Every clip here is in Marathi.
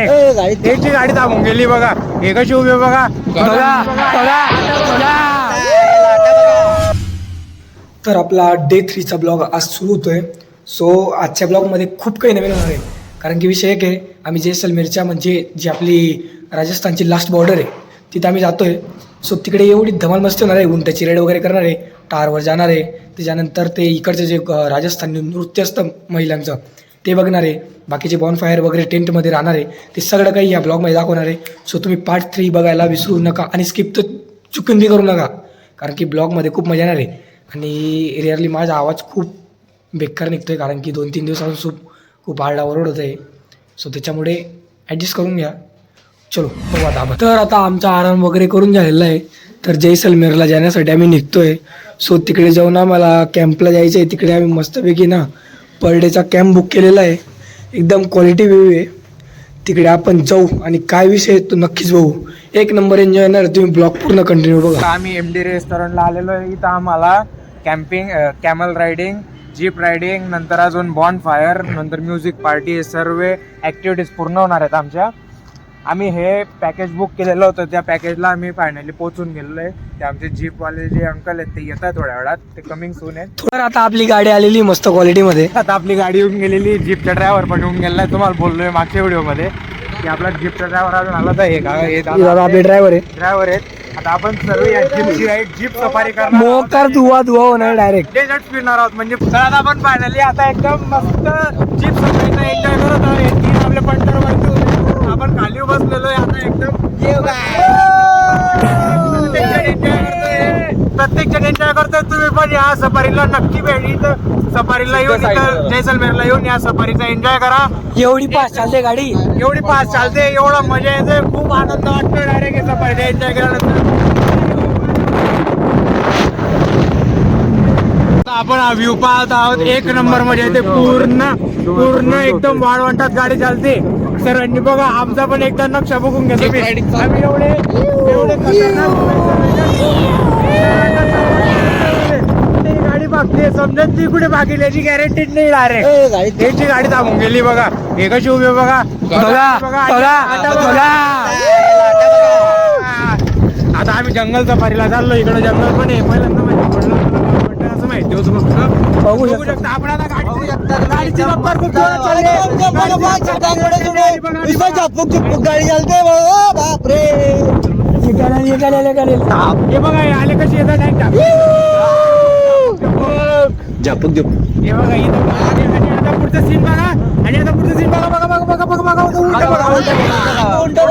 डायरेक्ट एकची गाडी थांबून गेली बघा. हे कशी उभी बघा बघा बघा बघा. तर आपला डे 3चा ब्लॉग आज सुरू होतोय. सो आजच्या ब्लॉगमध्ये खूप काही नवीन होणार आहे. कारण की विषय एक आहे, आम्ही जैसलमेरच्या म्हणजे जी आपली राजस्थानची लास्ट बॉर्डर आहे तिथे आम्ही जातो आहे. सो तिकडे एवढी धमाल मस्ती होणार आहे. उंटाची रेड वगैरे करणार आहे, टारवर जाणार आहे. त्याच्यानंतर ते इकडचं जे राजस्थानी नृत्य असतं महिलांचं ते बघणार आहे. बाकीचे बॉनफायर वगैरे टेंटमध्ये राहणार आहे. ते सगळं काही या ब्लॉगमध्ये दाखवणार आहे. सो तुम्ही पार्ट 3 बघायला विसरू नका आणि स्किप तर चुकून बी करू नका, कारण की ब्लॉगमध्ये खूप मजा येणार आहे. आणि रिअरली माझा आवाज खूप बेकार निघतो आहे, कारण की 2-3 दिवसापासून खूप आरडाओरड होत आहे. सो त्याच्यामुळे ॲडजस्ट करून घ्या. चलो बघू आता. तर आता आमचा आराम वगैरे करून झालेला आहे. तर जैसलमेरला जाण्यासाठी आम्ही निघतो आहे. सो तिकडे जाऊन आम्हाला कॅम्पला जायचं आहे. तिकडे आम्ही मस्तपैकी ना पर डेचा कॅम्प बुक केलेला आहे. एकदम क्वालिटी व्ह्यू आहे. तिकडे आपण जाऊ आणि काय विषय आहे तो नक्कीच बघू. एक नंबर एन्जॉय येणार. तुम्ही ब्लॉग पूर्ण कंटिन्यू बघा. आम्ही MD रेस्टॉरंटला आलेलो आहे. इथं आम्हाला camping, camel riding, jeep riding, नंतर अजून बॉन फायर, नंतर म्युझिक पार्टी, हे सर्व ॲक्टिव्हिटीज पूर्ण होणार आहेत आमच्या. आम्ही हे पॅकेज बुक केलेलं होतं. त्या पॅकेजला आम्ही फायनली पोहोचून गेलेलो आहे. ते आमचे जीपवाले जे अंकल आहेत ते येत आहेत थोड्या वेळात. ते कमिंग सून आहेत. तर आता आपली गाडी आलेली मस्त क्वालिटीमध्ये. आता आपली गाडी येऊन गेलेली. जीपचा ड्रायव्हर पण येऊन गेलाय. तुम्हाला बोललोय मागच्या व्हिडिओमध्ये की आपला जीपचा ड्रायव्हर अजून आला तर आपले ड्रायव्हर आहेत. आता आपण सर्व या जीपची राईड, जीप सफारी करणार, मोकार धुवा होणार डायरेक्ट डेझर्ट फिरणार आहोत. म्हणजे आता आपण फायनली आता एकदम मस्त जीप सफारीचा एन्जॉय करत आहोत. 3 आपले पंटरवरती आपण खाली बसलेलो आहे. आता एकदम प्रत्येक जण एन्जॉय करतोय. तुम्ही पण या सफारीला नक्की भेट. इथं सफारीला येऊन, इथं जैसलमेरला येऊन या सफारीचा एन्जॉय करा. एवढी फास्ट चालते गाडी, एवढी फास्ट चालते, एवढा मजा येते, खूप आनंद वाटतो डायरेक्ट या सफारीचा एन्जॉय केल्यानंतर. आपण हा व्ह्यू पाहत आहोत. एक नंबर मजा येते. पूर्ण एकदम वाळवंटात गाडी चालते. सर्वांनी बघा आमचा पण एकदा नक्षा बघून घेतो. आम्ही एवढे गाडी बघते, समजत ती कुठे बाकी याची गॅरंटी नाही. डायरेक्ट याची गाडी थांबून गेली बघा. हे कशी उभी बघा बघा बघा बघा. आता आम्ही जंगल सफारीला चाललो. इकडे जंगल पण आहे. पहिल्यांदा असं माहिती होतं. बघू शकता आपण आता गाडीची नंबर खूप जोरात चालली. गाडी चालते. बापरे, हे बघा हे आले कशी येतात झापूक झुपूक. हे बघा इथं. आणि आता पुढचं सीन बघा. आणि आता पुढचं सीन बघा बघा बघा बघा बघा बघा. उलट बघा.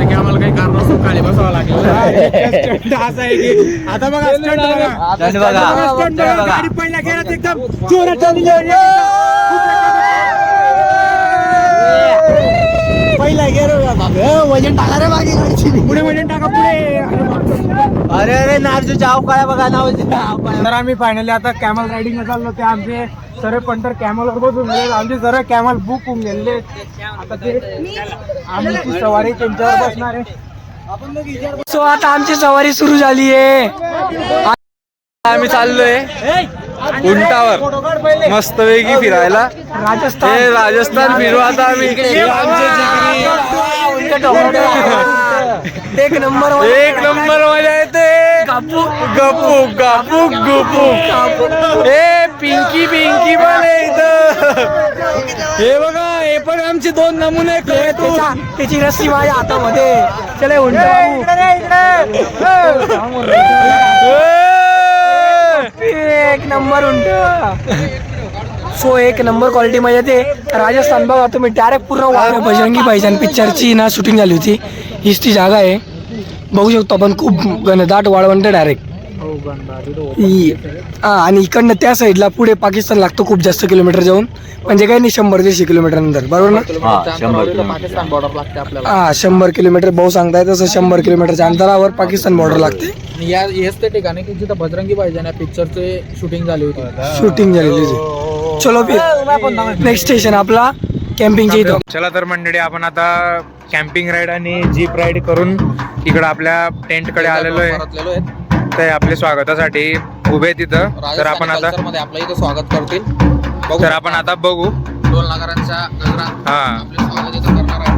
आम्हाला काही कारण असं खाली बसावं लागेल. असं आहे की आता बघा स्टंट बघा. गाडी पहिल्या गेल्यात एकदम जोरात चालली. पहिला गेलो वजन टाका रे मागे. पुढे वजन टाका पुढे. अरे नारजू जाव काय बघा ना. तर आम्ही फायनली आता कॅमल रायडिंगला चाललो. ते आमचे सर्व पंटर कॅमलवर बसून गेले. आमचे सर्व कॅमल बुक होऊन गेले. आता ते आमची सवारी त्यांच्यावर बसणार आहे. सो आता आमची सवारी सुरू झाली आहे. आम्ही चाललोय उंटावर मस्त वेगळी फिरायला. राजस्थान फिरू आता आम्ही. एक नंबर मजा येते. गपूक गपूक गपूक. हे पिंकी पण आहे इथं. हे बघा, हे पण आमचे 2 नमुने. त्याची रस्सी माझ्या हातामध्ये. चले उंट. एक नंबर उंट. सो एक नंबर क्वालिटी मध्ये येते. राजस्थान बघा तुम्ही डायरेक्ट पूर्ण बजरंगी भाईजान पिक्चरची ना शूटिंग झाली होती. हीच ती जागा आहे. बघू शकतो आपण. खूप घनदाट वाळवंट डायरेक्ट. आणि इकडनं त्या साईडला पुढे पाकिस्तान लागतो खूप जास्त किलोमीटर जाऊन. म्हणजे काही नाही 100-150 किलोमीटर नंतर. बरोबर ना. 100 किलोमीटर भाऊ सांगताय तसं. 100 किलोमीटरच्या अंतरावर पाकिस्तान बॉर्डर लागते. हेच ते ठिकाणी की जिथं बजरंगी भाईजान या पिक्चरचे शूटिंग झाली होती. चलो फिर नेक्स्ट स्टेशन आपला कॅम्पिंगच्या इथं. चला तर मंडळी आपण आता कॅम्पिंग राईड आणि जीप राईड करून इकडं आपल्या टेंटकडे आलेलो आहे. परतलेलो आहेत. ते आपल्या स्वागतासाठी उभे तिथं. तर आपण आता मध्ये आपलं इथं स्वागत करतील. बघू तर आपण आता बघू. ढोल नगारांच्या गजरात हा आपले स्वागत इथं करणार आहे.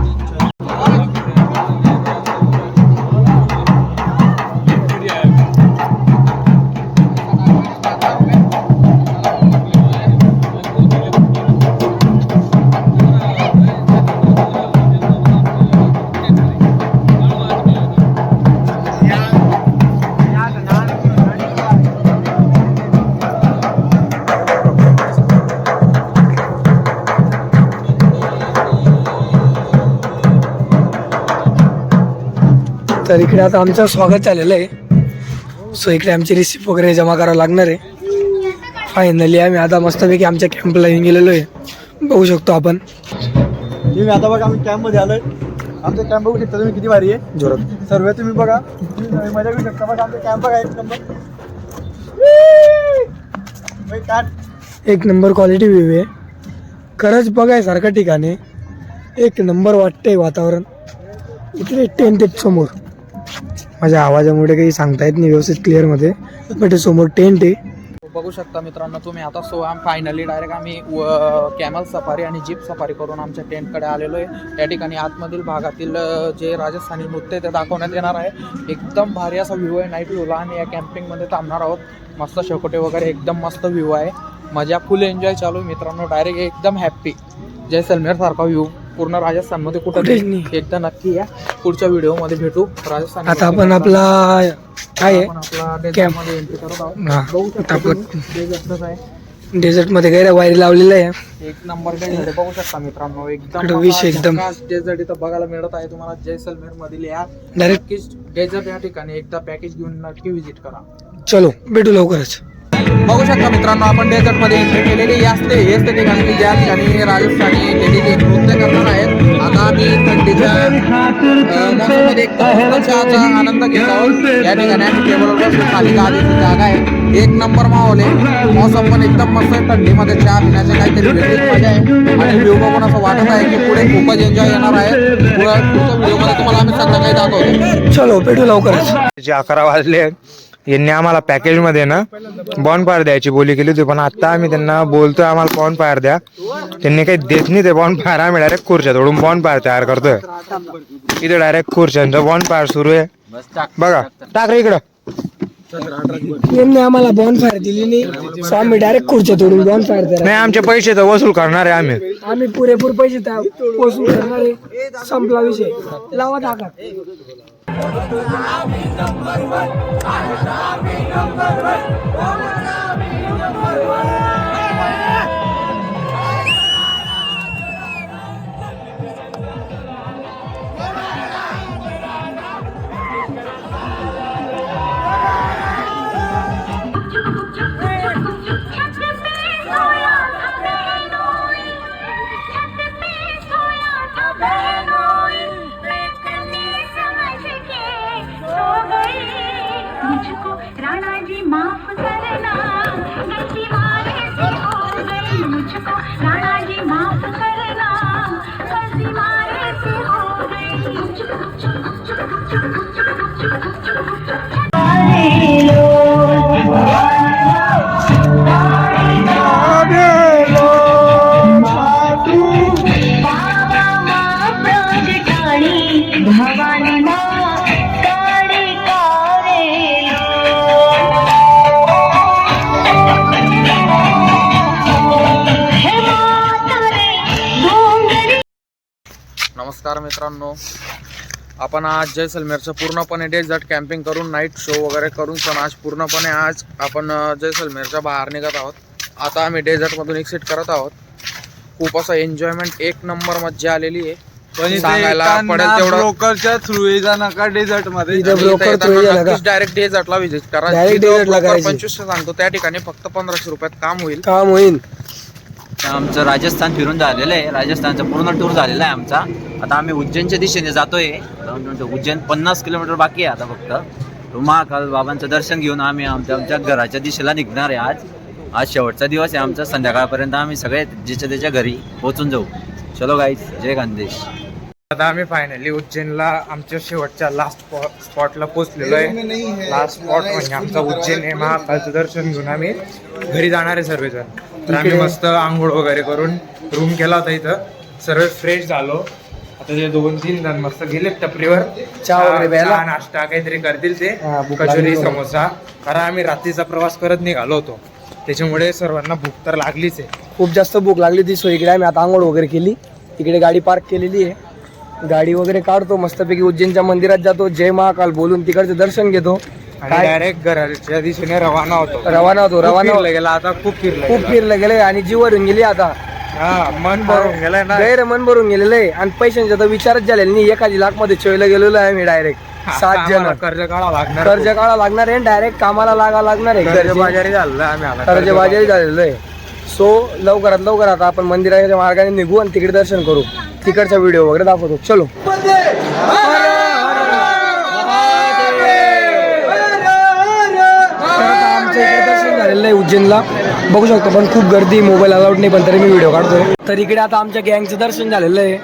तर इकडे आता आमचं स्वागत झालेलं आहे. सो इकडे आमची रिसिप्ट वगैरे जमा करावं लागणार आहे. फायनली आम्ही आता मस्तपैकी आमच्या कॅम्पला येऊन गेलेलो आहे. बघू शकतो आपण. तुम्ही आता बघा आम्ही कॅम्पमध्ये आलोय. आमचा कॅम्प बघू शकता तुम्ही किती भारी आहे. जोरात सर्व तुम्ही बघा. तुम्ही मजा घेऊ शकता. बघा आमचा कॅम्प बघा एक नंबर. एक नंबर क्वालिटी व्ह्यू आहे. खरंच बघायसारखं ठिकाण आहे. एक नंबर वाटतंय वातावरण. इकडे टेंट आहेत समोर. माझ्या आवाजामुळे काही सांगता येत नाही व्यवस्थित क्लिअरमध्ये, बट समोर टेंट आहे. बघू शकता मित्रांनो तुम्ही आता. सो फायनली डायरेक्ट आम्ही कॅमल सफारी आणि जीप सफारी करून आमच्या टेंटकडे आलेलो आहे. त्या ठिकाणी आतमधील भागातील जे राजस्थानी नृत्य आहे ते दाखवण्यात येणार आहे. एकदम भारी असा व्ह्यू आहे नाईट व्ह्यूला. आणि या कॅम्पिंगमध्ये थांबणार आहोत. मस्त शेकोटे वगैरे एकदम मस्त व्ह्यू आहे. मजा फुल एन्जॉय चालू आहे मित्रांनो. डायरेक्ट एकदम हॅप्पी. जैसलमेर सारखा व्ह्यू पूर्ण राजस्थानमध्ये कुठं नाही. एकदा नक्की या. पुढच्या व्हिडिओमध्ये भेटू. राजस्थान आता आपण आपला काय आहे आपला कॅम्प डेझर्टमध्ये एंट्री करत आहोत. हा बघू शकता आपलं तुम्ही, डेझर्टच आहे. डेझर्टमध्ये काही वायरी लावलेलं आहे. एक नंबर डेझर्ट आहे. बघू शकता मित्रांनो. एकदम इकडं विष एकदम. डेझर्ट इथं बघायला मिळत आहे तुम्हाला. जैसलमेर मधील या डायरेक्ट डेझर्ट या ठिकाणी एकदा पॅकेज घेऊन नक्की व्हिजिट करा. चलो भेटू लवकरच. बघू शकता मित्रांनो आपण डेझर्ट मध्ये एंट्री केलेली हेच ते ठिकाणी की ज्या ठिकाणी राजस्थानी लेडीज नृत्य करणार आहेत. आता आम्ही थंडीच्या मोसममध्ये एक चहाचा आनंद घेत आहोत. या ठिकाणी आम्ही टेबलवर बसून खाली गादीची जागा आहे. एक नंबर माहोल आहे. मौसम पण एकदम मस्त आहे. थंडीमध्ये चहा पिण्याचं काहीतरी वेगळीच मजा आहे. आणि व्ह्यू बघून असं वाटत आहे की पुढे खूपच एन्जॉय येणार आहे. पुढच्या व्हिडिओमध्ये तुम्हाला आम्ही संध्याकाळी दाखवतो. चलो भेटू लवकरच. 11 वाजले. यांनी आम्हाला पॅकेजमध्ये ना बॉनफायर द्यायची बोली केली होती, पण आता आम्ही त्यांना बोलतोय आम्हाला बॉनफायर द्या. त्यांनी काही देत नाही ते बॉनफायर. आम्ही डायरेक्ट खुर्च्या तोडून बॉनफायर तयार करतोय. इथे डायरेक्ट खुर्च्यांचं बॉनफायर सुरू आहे. बघा टाक रे इकडं. यांनी आम्हाला बॉनफायर दिली नाही, सो आम्ही डायरेक्ट खुर्च्या तोडून बॉनफायर द्या. नाही आमचे पैसे तर वसूल करणार आहे आम्ही. आम्ही पुरेपूर पैसे वसूल करणार आहे. संपला विषय. लावा टाका. मुझको राणा जी माफ करना, गलती मारे से हो गई। मुझको राणा जी माफ करना, गलती मारे से हो गई। भवानी माँ काळे कारेलो, हे म्हातारे डोंगरी. नमस्कार मित्रांनो. आपण आज जैसलमेरचं पूर्णपणे डेझर्ट कॅम्पिंग करून नाईट शो वगैरे करून पण आज पूर्णपणे आज आपण जैसलमेरच्या बाहेर निघत आहोत. आता आम्ही डेझर्टमधून एक्सिट करत आहोत. खूप असं एन्जॉयमेंट एक नंबर मज्जा आलेली आहे. सांगायला पडेल तेवढं. ब्रोकरच्या थ्रू जा नका डेझर्ट मध्ये. इथं broker through गेला का? डायरेक्ट डेझर्टला व्हिजिट करा. Direct जिथं desert ला broker करायची. 2500 सांगतो त्या ठिकाणी फक्त 1500 रुपयात काम होईल. काम होईल. आमचं राजस्थान फिरून झालेलं आहे. राजस्थानचा पूर्ण टूर झालेला आहे आमचा. आता आम्ही उज्जैनच्या दिशेने जातोय. उज्जैन 50 किलोमीटर बाकी आहे आता फक्त. महाकाल बाबांचं दर्शन घेऊन आम्ही आमच्या घराच्या दिशेला निघणार आहे. आज शेवटचा दिवस आहे आमचा. संध्याकाळपर्यंत आम्ही सगळे ज्याच्या त्याच्या घरी पोहोचून जाऊ. चलो गाईज, जय खानदेश. आता आम्ही फायनली उज्जैनला आमच्या शेवटच्या लास्ट स्पॉटला पोहोचलेलो आहे. लास्ट स्पॉट म्हणजे आमचा उज्जैन आहे. महाकालचं दर्शन घेऊन आम्ही घरी जाणार आहे सर्वजण. तर आम्ही मस्त आंघोळ वगैरे करून रूम केला होता इथं. सर्व फ्रेश झालो. आता ते 2-3 जण मस्त गेले टपरीवर चहा वगैरे प्यायला. चहा, नाश्ता काहीतरी करतील ते, भूक कचोरी लागली समोसा. कारण आम्ही रात्रीचा प्रवास करत निघालो होतो, त्याच्यामुळे सर्वांना भूक तर लागलीच आहे. खूप जास्त भूक लागली ती. सो इकडे आम्ही आता आंघोळ वगैरे केली. इकडे गाडी पार्क केलेली आहे. गाडी वगैरे काढतो, मस्तपैकी उज्जैनच्या मंदिरात जातो, जय महाकाल बोलून तिकडचं दर्शन घेतो. आणि डायरेक्ट घराच्या दिशेने रवाना होतो. रवाना फिरलं गेला आता, खूप फिरलं गेले आणि जीवरून गेली आता. मन भरून गेलंय ना. गैर मन भरून गेलेलं आहे. आणि पैशांचा तर विचारच झालेला नाही. 1 लाख मध्ये चोयला गेलेलो आहे मी डायरेक्ट. 7 जण कर्ज काढा लागणार. कर्ज काढा लागणार आहे. डायरेक्ट कामाला लागा लागणार आहे. कर्जबाजारी झालं आम्ही आता. कर्जबाजारी झालेलं आहे. सो लवकरात आता आपण मंदिराच्या मार्गाने निघू आणि तिकडे दर्शन करू. तिकडचा व्हिडिओ वगैरे दाखवतो. चलो. आमच्या इकडे दर्शन झालेलं आहे उज्जैनला, बघू शकतो. पण खूप गर्दी, मोबाईल अलाउड नाही, पण तरी मी व्हिडिओ काढतोय. तर इकडे आता आमच्या गँगचं दर्शन झालेलं आहे.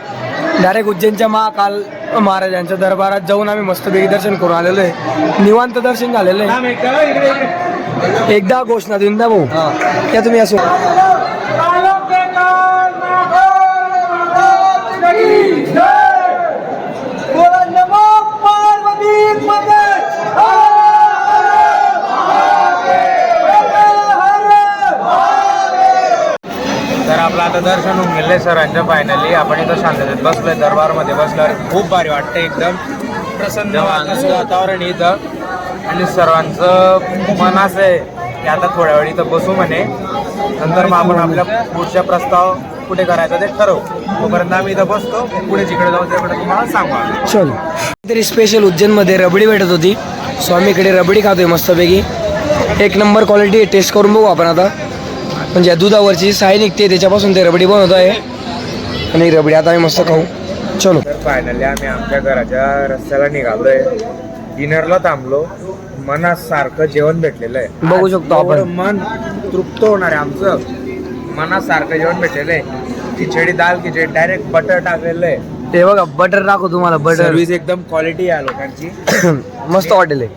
डायरेक्ट उज्जैनच्या महाकाल महाराजांच्या दरबारात जाऊन आम्ही मस्तपैकी दर्शन करून आलेलो आहे. निवांत दर्शन झालेलं आहे. एकदा घोषणा देऊन द्या भाऊ. त्या तुम्ही असो. तर आपलं आता दर्शन होऊन गेले सरांच्या फायनली. आपण इथं शांततेत बसलोय, दरबारमध्ये बसल्यावर खूप भारी वाटतं. एकदम प्रसन्न वातावरण इथं. आणि सर्वांचं मन असं आहे की आता थोड्या वेळ इथं बसू म्हणे, नंतर मग आपण आपल्या पुढच्या प्रस्ताव कुठे करायचा ते ठरवू. तोपर्यंत आम्ही इथं बसतो, पुढे जिकडे जाऊ तिकडे तुम्हाला सांगा. चल. तरी स्पेशल उज्जैनमध्ये रबडी भेटत होती. सो आम्ही इकडे रबडी खातोय मस्तपैकी. 1 नंबर क्वालिटी. टेस्ट करून बघू आपण आता. म्हणजे दुधावरची साय निघते, त्याच्यापासून ते रबडी बनवत आहे. आणि रबडी आता आम्ही मस्त खाऊ. चलो. तर फायनली आम्ही आमच्या घराच्या रस्त्याला निघालोय. डिनरला थांबलो. मनासारखं जेवण भेटलेलं आहे. बघू शकतो आपण. एवढं मन तृप्त होणार आहे आमचं. मनासारखं जेवण भेटलेलं आहे. खिचडी, दाल खिचडी, डायरेक्ट बटर टाकलेलं आहे. ते बघा, बटर टाकू तुम्हाला. बटर सर्व्हिस एकदम क्वालिटी आहे लोकांची. मस्त हॉटेल आहे.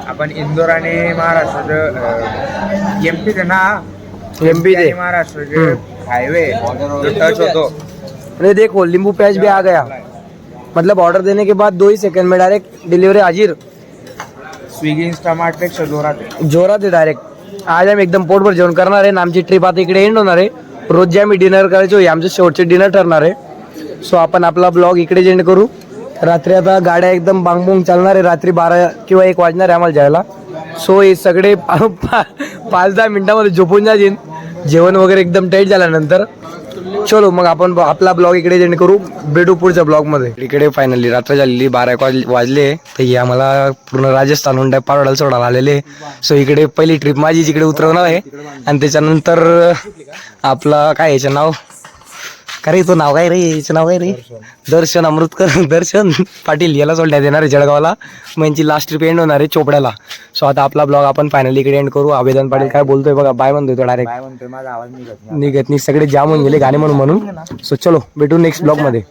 आपण इंदोर आणि महाराष्ट्राचं एमपी ते ना, एमपी ते महाराष्ट्राचे हाईवे जो टच होतो. अरे देखो, नींबू प्याज भी आ गया. मतलब ऑर्डर देने के बाद 2 ही सेकंड में डायरेक्ट डिलीवरी हाजिर. स्विगी इंस्टामार्ट पेक्षा जोरात आहे डायरेक्ट. आज आम्ही एकदम पोटभर जेवण करणार आहे. आमची ट्रिप आता इकडे एंड होणार आहे. रोज जे आम्ही डिनर करायचो, हे आमचं शेवटचे डिनर ठरणार आहे. सो आपण आपला ब्लॉग इकडे एंड करू. रात्री आता गाड्या एकदम बांगबुंग चालणार आहे. रात्री 12 किंवा 1 वाजणार आहे आम्हाला जायला. सो हे सगळे 5-10 मिनिटामध्ये झोपून जातील. जेवण वगैरे एकदम टाईट झाल्यानंतर. चलो मग आपण आपला ब्लॉग इकडे एंड करू. भेटू पुढच्या ब्लॉगमध्ये. इकडे फायनली रात्र झालेली, 12-1 वाजले. तर हे आम्हाला पूर्ण राजस्थानहून पारोडाला सोडायला आलेले. सो इकडे पहिली ट्रिप माझी इकडे उतरवणार आहे. आणि त्याच्यानंतर आपला काय याचं नाव, काय तो नाव काय रे, याचं नाव काय रे, दर्शन अमृतकर दर्शन पाटील याला सोडण्यात येणार आहे जळगावला. मग यांची लास्ट ट्रिप एंड होणार आहे चोपड्याला. सो आता आपला ब्लॉग आपण फायनली इकडे एंड करू. आवेदन पाटील काय बोलतोय बघा, बाय म्हणतोय तो डायरेक्ट. निघत नाही, सगळे जाम होऊन गेले गाणे म्हणून. सो चलो भेटू नेक्स्ट ब्लॉग मध्ये.